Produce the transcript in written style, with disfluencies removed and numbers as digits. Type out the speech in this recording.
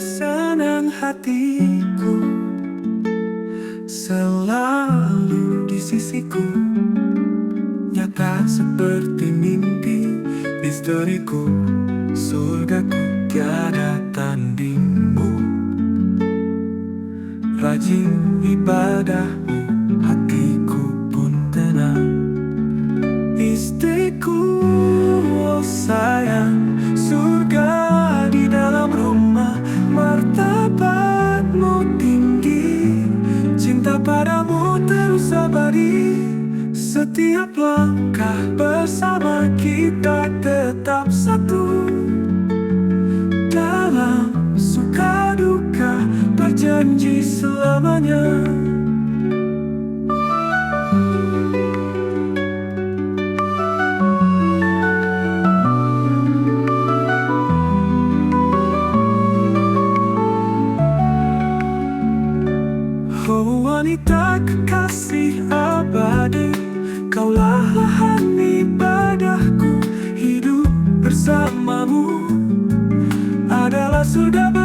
senang hatiku, selalu di sisiku, nyata seperti mimpi. Misteriku, surgaku tiada tandingmu. Rajin ibadahmu, hatiku pun tenang. Istriku, oh sayang, surga di dalam rumah. Martabatmu tinggi, cinta padamu terus abadi. Setiap langkah bersama kita tetap satu. Dalam suka duka berjanji selamanya. Oh wanita kekasih abadi, kaulah lahan ibadahku. Hidup bersamamu adalah surga.